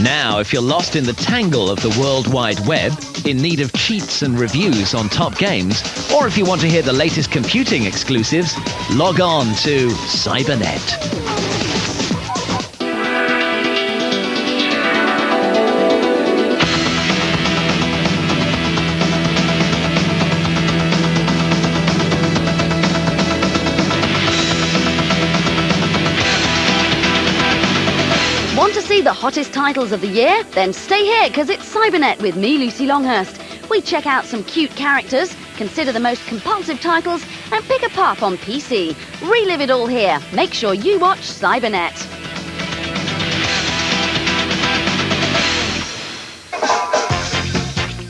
Now, if you're lost in the tangle of the World Wide Web, in need of cheats and reviews on top games, or if you want to hear the latest computing exclusives, log on to Cybernet. Want to see the hottest titles of the year? Then stay here, because it's Cybernet with me, Lucy Longhurst. We check out some cute characters, consider the most compulsive titles, and pick a pup on PC. Relive it all here. Make sure you watch Cybernet.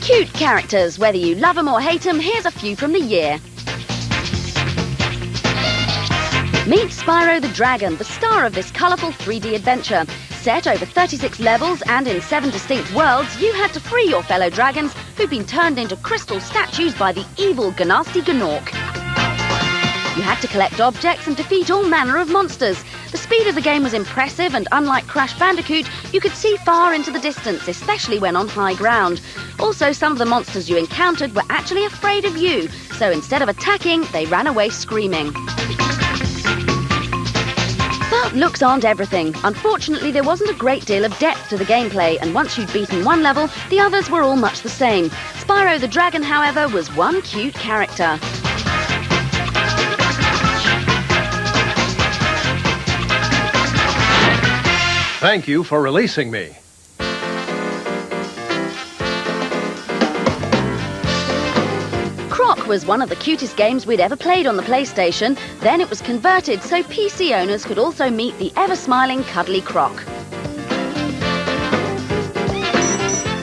Cute characters, whether you love them or hate them, here's a few from the year. Meet Spyro the Dragon, the star of this colourful 3D adventure. Set over 36 levels and in 7 distinct worlds, you had to free your fellow dragons who'd been turned into crystal statues by the evil Gnasty Gnorc. You had to collect objects and defeat all manner of monsters. The speed of the game was impressive, and unlike Crash Bandicoot, you could see far into the distance, especially when on high ground. Also, some of the monsters you encountered were actually afraid of you, so instead of attacking, they ran away screaming. But looks aren't everything. Unfortunately, there wasn't a great deal of depth to the gameplay, and once you'd beaten one level, the others were all much the same. Spyro the Dragon, however, was one cute character. Thank you for releasing me. Croc was one of the cutest games we'd ever played on the PlayStation. Then it was converted so PC owners could also meet the ever-smiling, cuddly Croc.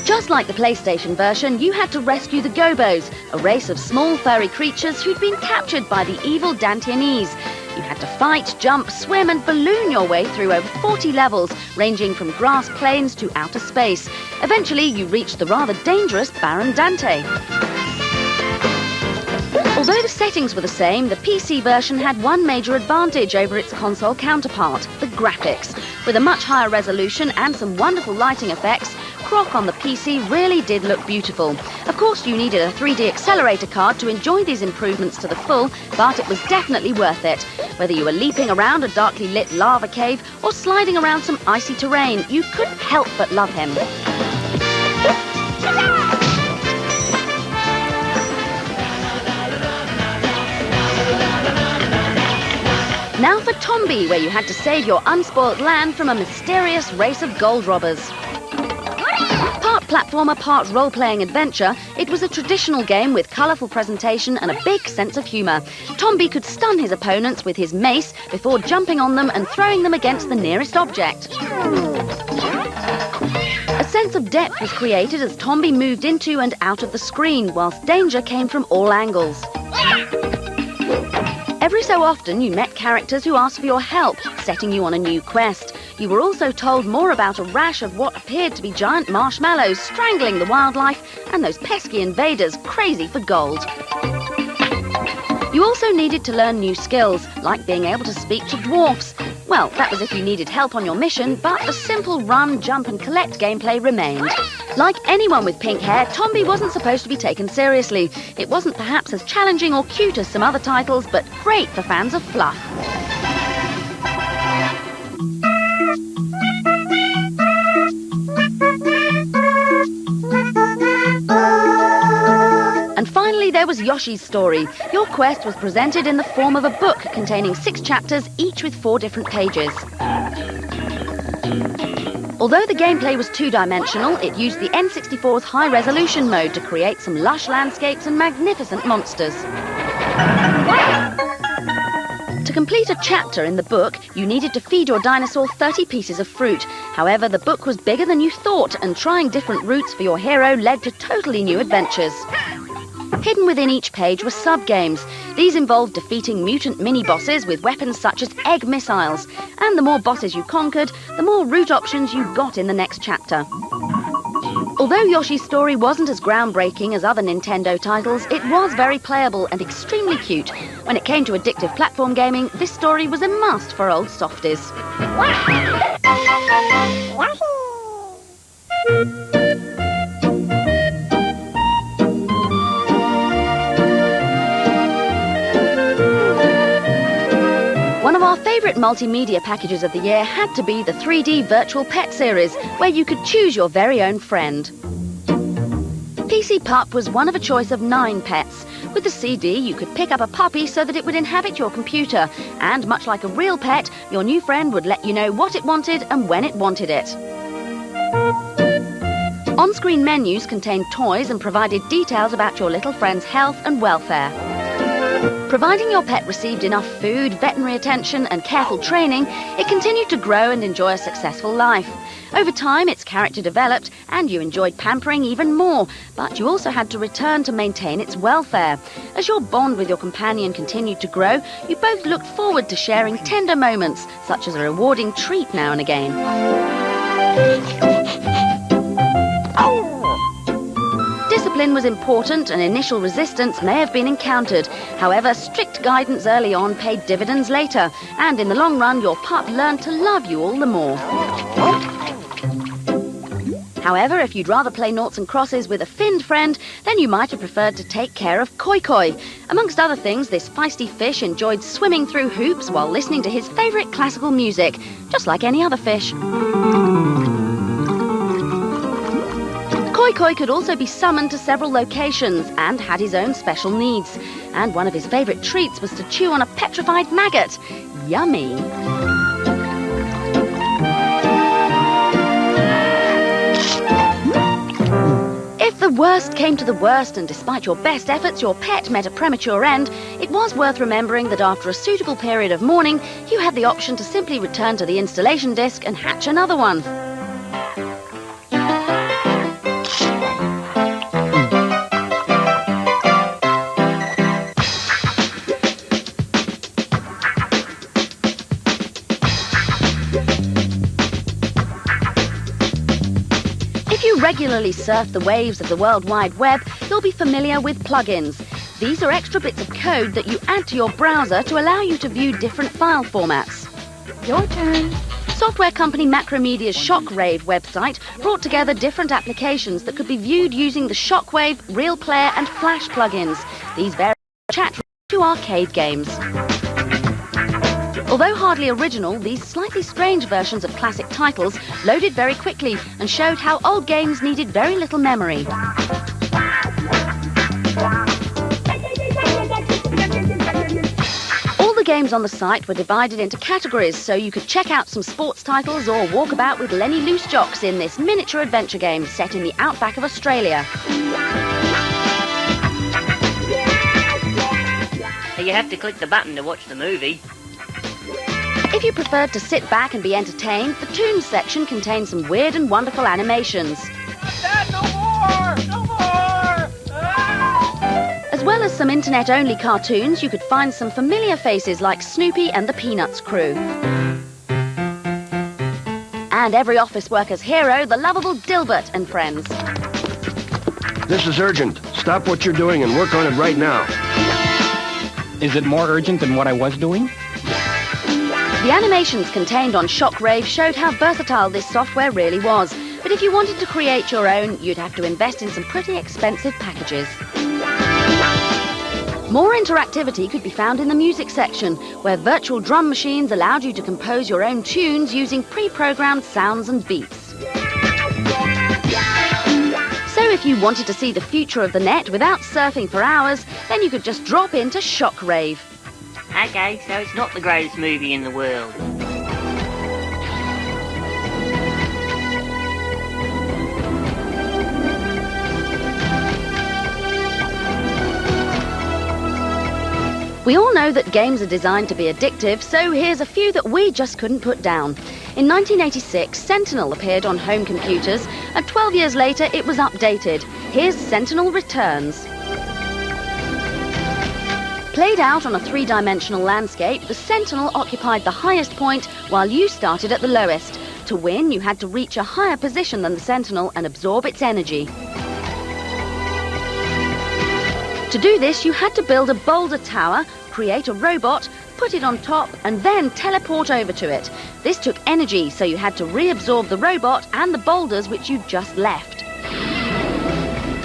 Just like the PlayStation version, you had to rescue the Gobos, a race of small furry creatures who'd been captured by the evil Dantianese. You had to fight, jump, swim and balloon your way through over 40 levels, ranging from grass plains to outer space. Eventually, you reached the rather dangerous Baron Dante. Although the settings were the same, the PC version had one major advantage over its console counterpart, the graphics. With a much higher resolution and some wonderful lighting effects, Croc on the PC really did look beautiful. Of course, you needed a 3D accelerator card to enjoy these improvements to the full, but it was definitely worth it. Whether you were leaping around a darkly lit lava cave or sliding around some icy terrain, you couldn't help but love him. Now for Tombi, where you had to save your unspoilt land from a mysterious race of gold robbers. Part platformer, part role-playing adventure, it was a traditional game with colourful presentation and a big sense of humour. Tombi could stun his opponents with his mace before jumping on them and throwing them against the nearest object. A sense of depth was created as Tombi moved into and out of the screen, whilst danger came from all angles. Every so often you met characters who asked for your help, setting you on a new quest. You were also told more about a rash of what appeared to be giant marshmallows strangling the wildlife and those pesky invaders crazy for gold. You also needed to learn new skills, like being able to speak to dwarfs. Well, that was if you needed help on your mission, but the simple run, jump and collect gameplay remained. Like anyone with pink hair, Tombi wasn't supposed to be taken seriously. It wasn't perhaps as challenging or cute as some other titles, but great for fans of fluff. And finally, there was Yoshi's Story. Your quest was presented in the form of a book containing 6 chapters, each with 4 different pages. Although the gameplay was two-dimensional, it used the N64's high-resolution mode to create some lush landscapes and magnificent monsters. To complete a chapter in the book, you needed to feed your dinosaur 30 pieces of fruit. However, the book was bigger than you thought, and trying different routes for your hero led to totally new adventures. Hidden within each page were sub-games. These involved defeating mutant mini-bosses with weapons such as egg missiles. And the more bosses you conquered, the more route options you got in the next chapter. Although Yoshi's Story wasn't as groundbreaking as other Nintendo titles, it was very playable and extremely cute. When it came to addictive platform gaming, this story was a must for old softies. multimedia packages of the year had to be the 3D Virtual Pet series, where you could choose your very own friend. PC Pup was one of a choice of 9 pets. With the CD, you could pick up a puppy so that it would inhabit your computer, and much like a real pet, your new friend would let you know what it wanted and when it wanted it. On-screen menus contained toys and provided details about your little friend's health and welfare. Providing your pet received enough food, veterinary attention and careful training, it continued to grow and enjoy a successful life. Over time, its character developed and you enjoyed pampering even more, but you also had to return to maintain its welfare. As your bond with your companion continued to grow, you both looked forward to sharing tender moments, such as a rewarding treat now and again. Discipline was important and initial resistance may have been encountered. However, strict guidance early on paid dividends later, and in the long run, your pup learned to love you all the more. However, if you'd rather play noughts and crosses with a finned friend, then you might have preferred to take care of Koi Koi. Amongst other things, this feisty fish enjoyed swimming through hoops while listening to his favourite classical music, just like any other fish. Koi Koi could also be summoned to several locations and had his own special needs. And one of his favourite treats was to chew on a petrified maggot. Yummy! If the worst came to the worst and despite your best efforts your pet met a premature end, it was worth remembering that after a suitable period of mourning, you had the option to simply return to the installation disc and hatch another one. If you regularly surf the waves of the World Wide Web, you'll be familiar with plugins. These are extra bits of code that you add to your browser to allow you to view different file formats. Your turn. Software company Macromedia's Shockwave website brought together different applications that could be viewed using the Shockwave, Real Player and Flash plugins. These vary from chat to arcade games. Although hardly original, these slightly strange versions of classic titles loaded very quickly and showed how old games needed very little memory. All the games on the site were divided into categories so you could check out some sports titles or walk about with Lenny Loose Jocks in this miniature adventure game set in the outback of Australia. You have to click the button to watch the movie. If you preferred to sit back and be entertained, the Toons section contains some weird and wonderful animations. Dad, no more! No more! Ah! As well as some internet-only cartoons, you could find some familiar faces like Snoopy and the Peanuts crew. And every office worker's hero, the lovable Dilbert and friends. This is urgent. Stop what you're doing and work on it right now. Is it more urgent than what I was doing? The animations contained on Shockwave showed how versatile this software really was. But if you wanted to create your own, you'd have to invest in some pretty expensive packages. More interactivity could be found in the music section, where virtual drum machines allowed you to compose your own tunes using pre-programmed sounds and beats. So if you wanted to see the future of the net without surfing for hours, then you could just drop into Shockwave. Okay, so it's not the greatest movie in the world. We all know that games are designed to be addictive, so here's a few that we just couldn't put down. In 1986, Sentinel appeared on home computers, and 12 years later it was updated. Here's Sentinel Returns. Played out on a three-dimensional landscape, the Sentinel occupied the highest point while you started at the lowest. To win, you had to reach a higher position than the Sentinel and absorb its energy. To do this, you had to build a boulder tower, create a robot, put it on top, and then teleport over to it. This took energy, so you had to reabsorb the robot and the boulders which you'd just left.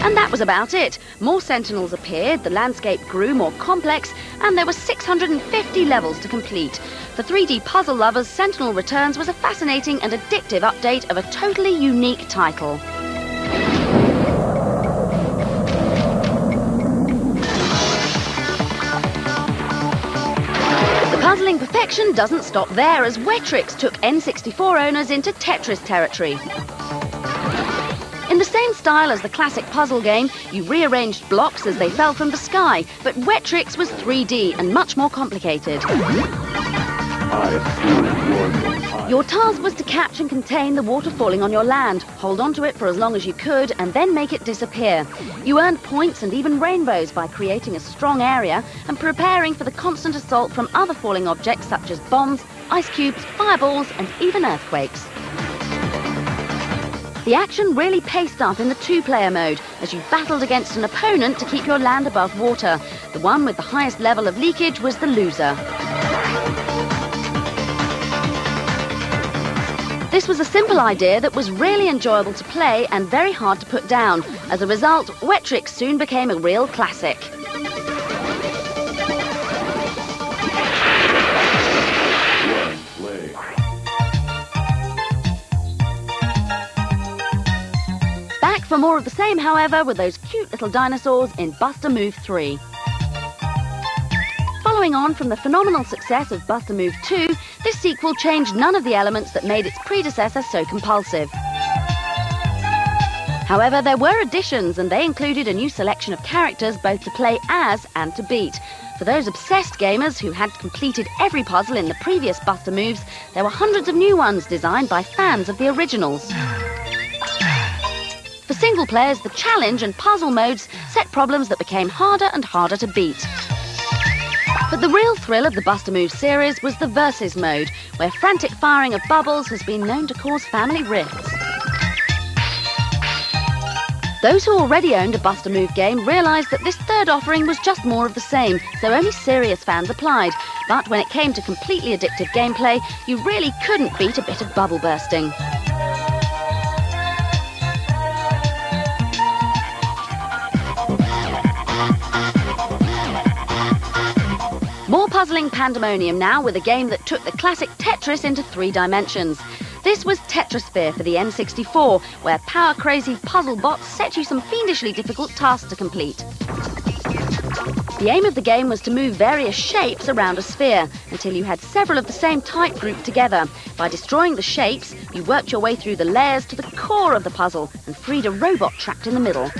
And that was about it. More Sentinels appeared, the landscape grew more complex, and there were 650 levels to complete. For 3D puzzle lovers, Sentinel Returns was a fascinating and addictive update of a totally unique title. The puzzling perfection doesn't stop there, as Wetrix took N64 owners into Tetris territory. In the same style as the classic puzzle game, you rearranged blocks as they fell from the sky, but Wetrix was 3D and much more complicated. Your task was to catch and contain the water falling on your land, hold on to it for as long as you could, and then make it disappear. You earned points and even rainbows by creating a strong area and preparing for the constant assault from other falling objects such as bombs, ice cubes, fireballs, and even earthquakes. The action really paced up in the two-player mode as you battled against an opponent to keep your land above water. The one with the highest level of leakage was the loser. This was a simple idea that was really enjoyable to play and very hard to put down. As a result, Wetrix soon became a real classic. Back for more of the same, however, were those cute little dinosaurs in Buster Move 3. Following on from the phenomenal success of Buster Move 2, this sequel changed none of the elements that made its predecessor so compulsive. However, there were additions, and they included a new selection of characters both to play as and to beat. For those obsessed gamers who had completed every puzzle in the previous Buster Moves, there were hundreds of new ones designed by fans of the originals. For single players, the challenge and puzzle modes set problems that became harder and harder to beat. But the real thrill of the Buster Move series was the Versus mode, where frantic firing of bubbles has been known to cause family rifts. Those who already owned a Buster Move game realised that this third offering was just more of the same, so only serious fans applied. But when it came to completely addictive gameplay, you really couldn't beat a bit of bubble bursting. More puzzling pandemonium now with a game that took the classic Tetris into 3 dimensions. This was Tetrisphere for the N64, where power-crazy puzzle bots set you some fiendishly difficult tasks to complete. The aim of the game was to move various shapes around a sphere until you had several of the same type grouped together. By destroying the shapes, you worked your way through the layers to the core of the puzzle and freed a robot trapped in the middle.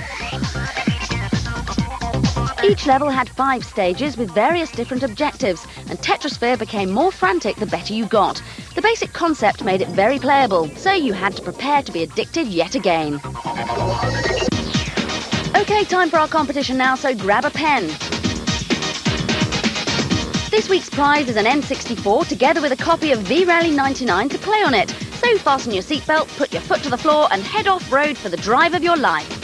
Each level had 5 stages with various different objectives, and Tetrisphere became more frantic the better you got. The basic concept made it very playable, so you had to prepare to be addicted yet again. OK, time for our competition now, so grab a pen. This week's prize is an N64 together with a copy of V-Rally 99 to play on it. So fasten your seatbelt, put your foot to the floor and head off-road for the drive of your life.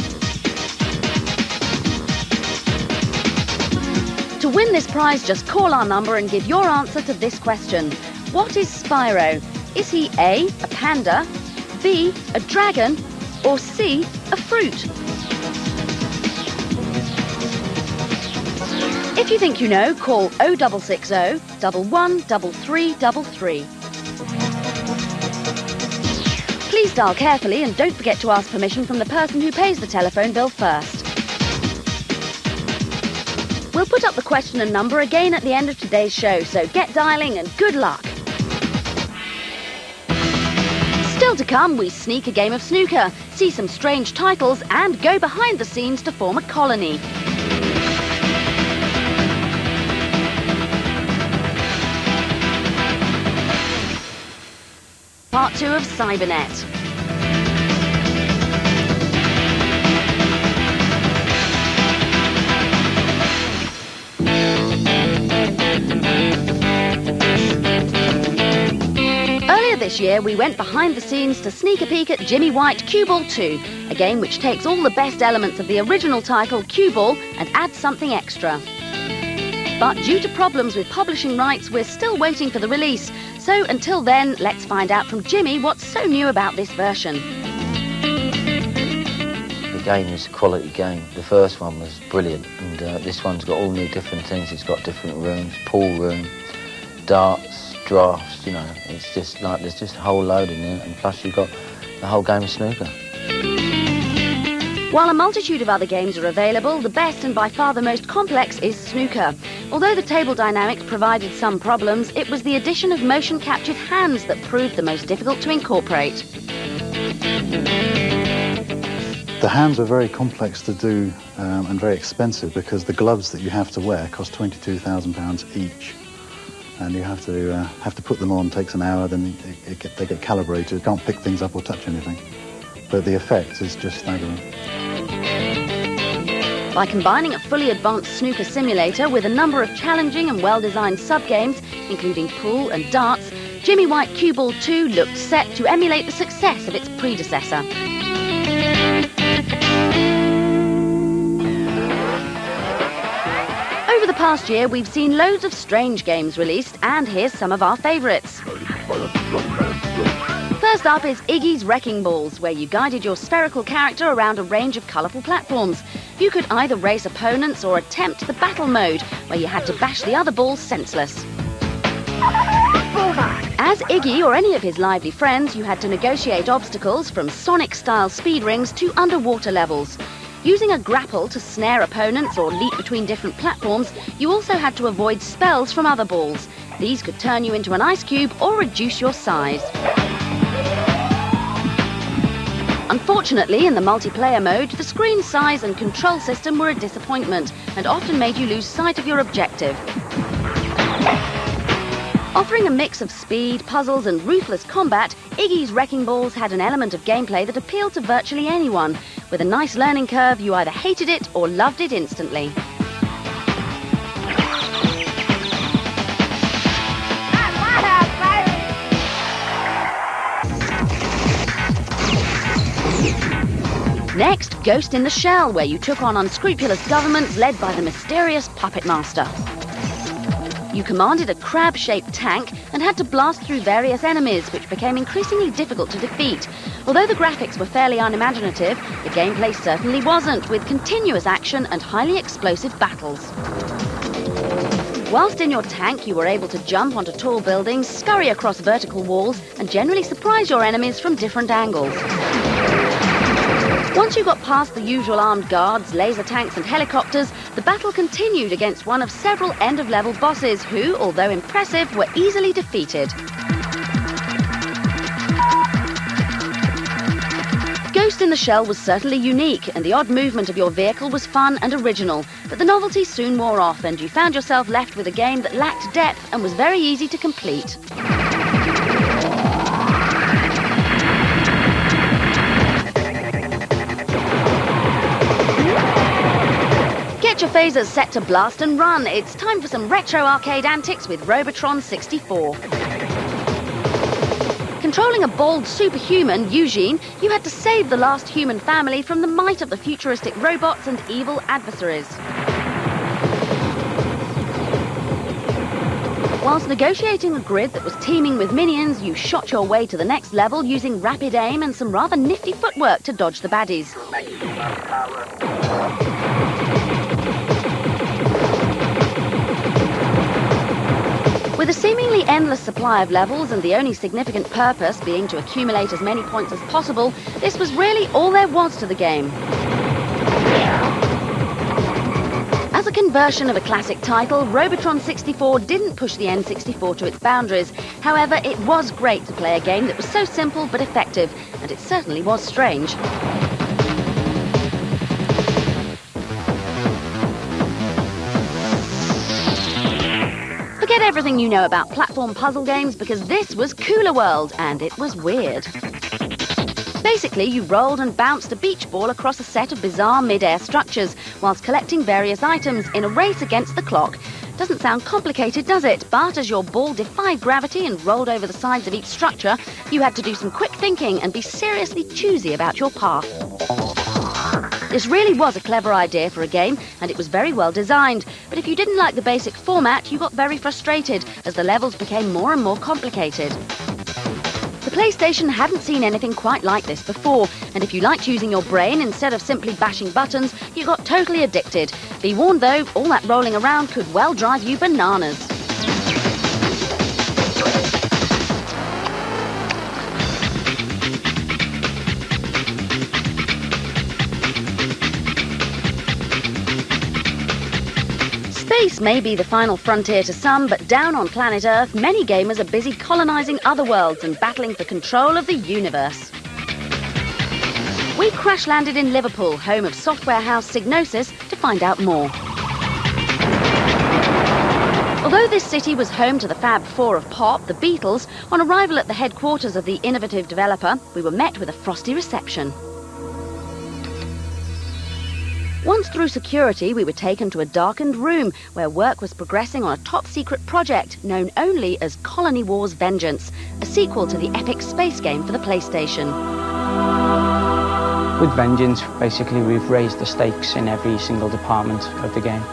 To win this prize, just call our number and give your answer to this question. What is Spyro? Is he A, a panda, B, a dragon, or C, a fruit? If you think you know, call 0660 113333. Please dial carefully and don't forget to ask permission from the person who pays the telephone bill first. We'll put up the question and number again at the end of today's show, so get dialing and good luck. Still to come, we sneak a game of snooker, see some strange titles, and go behind the scenes to form a colony. Part 2 of Cybernet. This year, we went behind the scenes to sneak a peek at Jimmy White Cue Ball 2, a game which takes all the best elements of the original title Cue Ball and adds something extra. But due to problems with publishing rights, we're still waiting for the release. So until then, let's find out from Jimmy what's so new about this version. The game is a quality game. The first one was brilliant, and this one's got all new different things. It's got different rooms, pool room, darts, drafts, you know. It's just like there's just a whole load in there, and plus you've got the whole game of snooker. While a multitude of other games are available, the best and by far the most complex is snooker. Although the table dynamics provided some problems, it was the addition of motion-captured hands that proved the most difficult to incorporate. The hands were very complex to do and very expensive because the gloves that you have to wear cost £22,000 each. And you have to put them on, takes an hour, then they get calibrated, you can't pick things up or touch anything. But the effect is just staggering. By combining a fully advanced snooker simulator with a number of challenging and well-designed sub-games, including pool and darts, Jimmy White Cue Ball 2 looked set to emulate the success of its predecessor. Over the past year, we've seen loads of strange games released, and here's some of our favourites. First up is Iggy's Wrecking Balls, where you guided your spherical character around a range of colourful platforms. You could either race opponents or attempt the battle mode, where you had to bash the other balls senseless. As Iggy or any of his lively friends, you had to negotiate obstacles from Sonic-style speed rings to underwater levels. Using a grapple to snare opponents or leap between different platforms, you also had to avoid spells from other balls. These could turn you into an ice cube or reduce your size. Unfortunately, in the multiplayer mode, the screen size and control system were a disappointment and often made you lose sight of your objective. Offering a mix of speed, puzzles and ruthless combat, Iggy's Wrecking Balls had an element of gameplay that appealed to virtually anyone. With a nice learning curve, you either hated it or loved it instantly. Next, Ghost in the Shell, where you took on unscrupulous governments led by the mysterious Puppet Master. You commanded a crab-shaped tank and had to blast through various enemies, which became increasingly difficult to defeat. Although the graphics were fairly unimaginative, the gameplay certainly wasn't, with continuous action and highly explosive battles. Whilst in your tank, you were able to jump onto tall buildings, scurry across vertical walls, and generally surprise your enemies from different angles. Once you got past the usual armed guards, laser tanks and helicopters, the battle continued against one of several end-of-level bosses who, although impressive, were easily defeated. Ghost in the Shell was certainly unique, and the odd movement of your vehicle was fun and original, but the novelty soon wore off and you found yourself left with a game that lacked depth and was very easy to complete. Get your phasers set to blast and run. It's time for some retro arcade antics with Robotron 64. Controlling a bald superhuman, Eugene, you had to save the last human family from the might of the futuristic robots and evil adversaries. Whilst negotiating a grid that was teeming with minions, you shot your way to the next level using rapid aim and some rather nifty footwork to dodge the baddies. With a seemingly endless supply of levels and the only significant purpose being to accumulate as many points as possible, this was really all there was to the game. As a conversion of a classic title, Robotron 64 didn't push the N64 to its boundaries. However, it was great to play a game that was so simple but effective, and it certainly was strange. Forget everything you know about platform puzzle games because this was Cooler World, and it was weird. Basically, you rolled and bounced a beach ball across a set of bizarre mid-air structures whilst collecting various items in a race against the clock. Doesn't sound complicated, does it? But as your ball defied gravity and rolled over the sides of each structure, you had to do some quick thinking and be seriously choosy about your path. This really was a clever idea for a game, and it was very well designed. But if you didn't like the basic format, you got very frustrated as the levels became more and more complicated. The PlayStation hadn't seen anything quite like this before, and if you liked using your brain instead of simply bashing buttons, you got totally addicted. Be warned though, all that rolling around could well drive you bananas. Space may be the final frontier to some, but down on planet Earth, many gamers are busy colonising other worlds and battling for control of the universe. We crash-landed in Liverpool, home of software house Psygnosis, to find out more. Although this city was home to the Fab Four of pop, the Beatles, on arrival at the headquarters of the innovative developer, we were met with a frosty reception. Once through security, we were taken to a darkened room where work was progressing on a top-secret project known only as Colony Wars Vengeance, a sequel to the epic space game for the PlayStation. With Vengeance, basically we've raised the stakes in every single department of the game.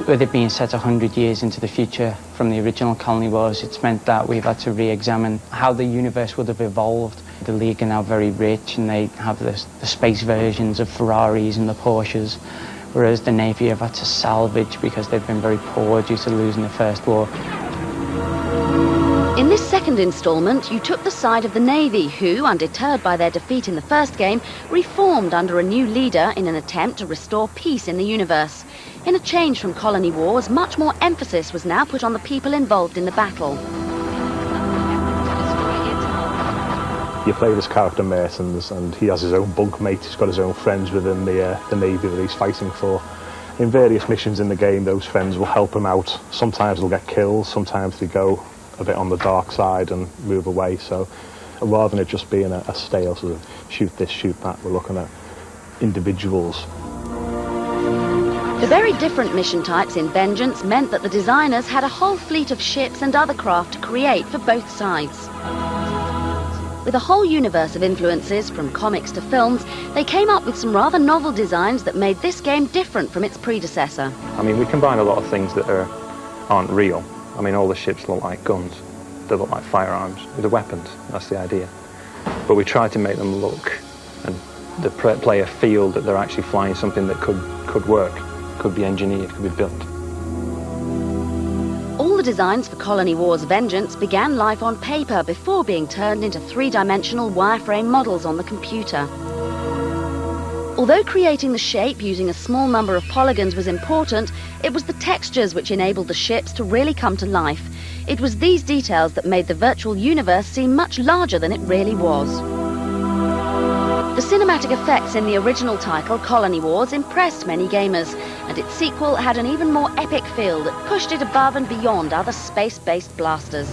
With it being set 100 years into the future from the original Colony Wars, it's meant that we've had to re-examine how the universe would have evolved. The League are now very rich and they have the space versions of Ferraris and the Porsches, whereas the Navy have had to salvage because they've been very poor due to losing the First War. In this second instalment, you took the side of the Navy, who, undeterred by their defeat in the first game, reformed under a new leader in an attempt to restore peace in the universe. In a change from Colony Wars, much more emphasis was now put on the people involved in the battle. You play this character Mertens, and he has his own bunkmate. He's got his own friends within the Navy that he's fighting for. In various missions in the game, those friends will help him out. Sometimes they'll get killed, sometimes they go a bit on the dark side and move away. So rather than it just being a stale sort of shoot this, shoot that, we're looking at individuals. The very different mission types in Vengeance meant that the designers had a whole fleet of ships and other craft to create for both sides. With a whole universe of influences, from comics to films, they came up with some rather novel designs that made this game different from its predecessor. I mean, we combine a lot of things that aren't real. I mean, all the ships look like guns. They look like firearms. They're weapons. That's the idea. But we try to make them look and the player feel that they're actually flying something that could work, could be engineered, could be built. All the designs for Colony Wars Vengeance began life on paper before being turned into three-dimensional wireframe models on the computer. Although creating the shape using a small number of polygons was important, it was the textures which enabled the ships to really come to life. It was these details that made the virtual universe seem much larger than it really was. The cinematic effects in the original title, Colony Wars, impressed many gamers, and its sequel had an even more epic feel that pushed it above and beyond other space-based blasters.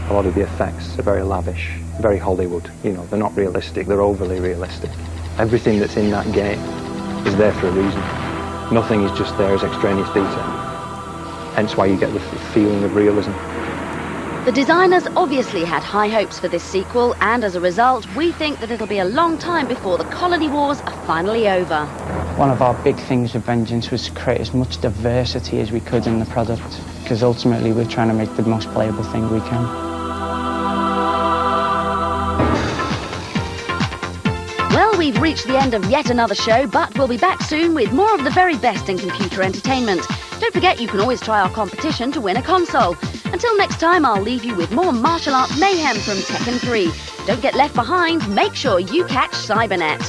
A lot of the effects are very lavish, very Hollywood. You know, they're not realistic, they're overly realistic. Everything that's in that game is there for a reason. Nothing is just there as extraneous detail. Hence why you get the feeling of realism. The designers obviously had high hopes for this sequel, and as a result, we think that it'll be a long time before the Colony Wars are finally over. One of our big things with Vengeance was to create as much diversity as we could in the product, because ultimately we're trying to make the most playable thing we can. Well, we've reached the end of yet another show, but we'll be back soon with more of the very best in computer entertainment. Don't forget you can always try our competition to win a console. Until next time, I'll leave you with more martial arts mayhem from Tekken 3. Don't get left behind, make sure you catch Cybernet.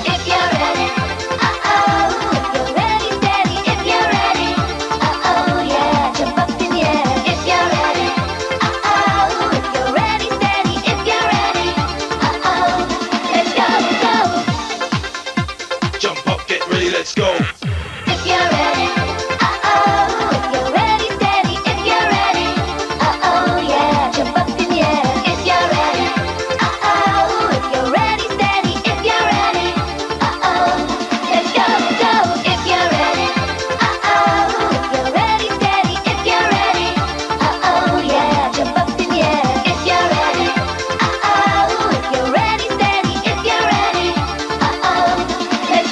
If you're ready, if you're ready, steady, if you're ready, yeah, jump up in the air. If you're ready, if you're ready, steady, if you're ready, let's go, Jump up, get ready, let's go. If you're ready, if you're ready, steady, if you're ready, yeah, jump up in the air. If you're ready, if you're ready, steady, if you're ready, let's go. If you're ready, if you're ready, steady, if you're ready, yeah, jump up in the air. If you're ready, if you're ready, steady, if you're ready, let's go.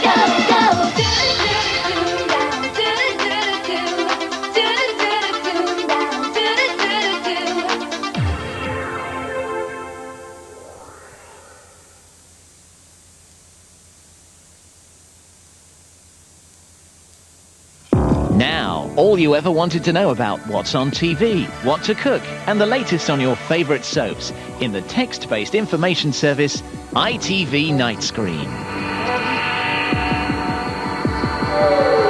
Now, all you ever wanted to know about what's on TV, what to cook, and the latest on your favorite soaps in the text-based information service ITV Night Screen. Woo!